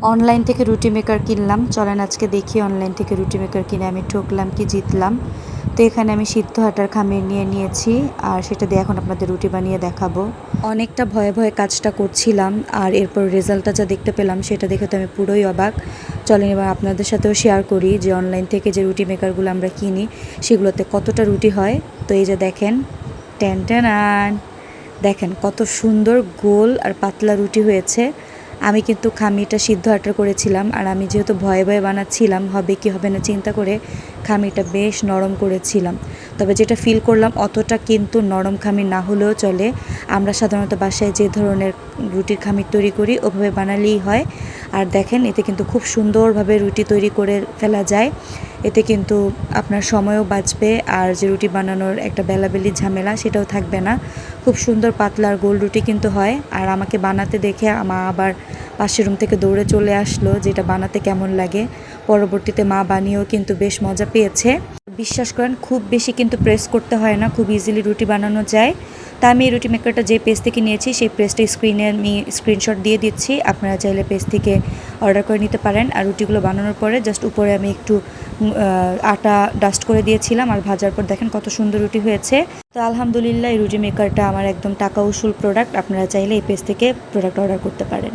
Online থেকে রুটি maker কিনলাম। চলেন আজকে দেখি অনলাইন থেকে রুটি মেকার কিনে আমি ঠকলাম কি জিতলাম। তো এখানে আমি সিদ্ধ আটার খামির নিয়ে নিয়েছি আর সেটা দিয়ে এখন আপনাদের রুটি বানিয়ে দেখাবো। অনেকটা ভয়ে ভয়ে কাজটা করছিলাম আর এরপর রেজাল্টটা যা দেখতে পেলাম সেটা দেখে তো আমি পুরোই অবাক। চলেন এবার আপনাদের সাথেও শেয়ার করি যে অনলাইন থেকে যে রুটি মেকারগুলো আমরা কিনি সেগুলোতে কতটা রুটি হয়। তো এই যে দেখেন, টেন টেন দেখেন কত সুন্দর গোল আর পাতলা রুটি হয়েছে। আমি কিন্তু খামিটা সিদ্ধ আটার করেছিলাম আর আমি যেহেতু ভয়ে ভয়ে বানাচ্ছিলাম হবে কি হবে না চিন্তা করে খামিটা বেশ নরম করেছিলাম। তবে যেটা ফিল করলাম অতটা কিন্তু নরম খামির না হলেও চলে। আমরা সাধারণত বাসায় যে ধরনের রুটির খামির তৈরি করি ওভাবে বানালেই হয়। আর দেখেন এতে কিন্তু খুব সুন্দরভাবে রুটি তৈরি করে ফেলা যায়। এতে কিন্তু আপনার সময়ও বাঁচবে আর যে রুটি বানানোর একটা বেলাবেলি ঝামেলা সেটাও থাকবে না। খুব সুন্দর পাতলা আর গোল রুটি কিন্তু হয়। আর আমাকে বানাতে দেখে মা আবার পাশের রুম থেকে দৌড়ে চলে আসলো যেটা বানাতে কেমন লাগে। পরবর্তীতে মা বানিয়েও কিন্তু বেশ মজা পেয়েছে। বিশ্বাস করেন খুব বেশি কিন্তু প্রেস করতে হয় না, খুব ইজিলি রুটি বানানো যায়। তা আমি এই রুটি মেকারটা যে পেজ থেকে নিয়েছি সেই পেজটা স্ক্রিনে আমি স্ক্রিনশট দিয়ে দিচ্ছি, আপনারা চাইলে পেজ থেকে অর্ডার করে নিতে পারেন। আর রুটিগুলো বানানোর পরে জাস্ট উপরে আমি একটু আটা ডাস্ট করে দিয়েছিলাম আর ভাজার পর দেখেন কত সুন্দর রুটি হয়েছে। তো আলহামদুলিল্লাহ এই রুটি মেকারটা আমার একদম টাকা উসুল প্রোডাক্ট, আপনারা চাইলে এই পেজ থেকে প্রোডাক্ট অর্ডার করতে পারেন।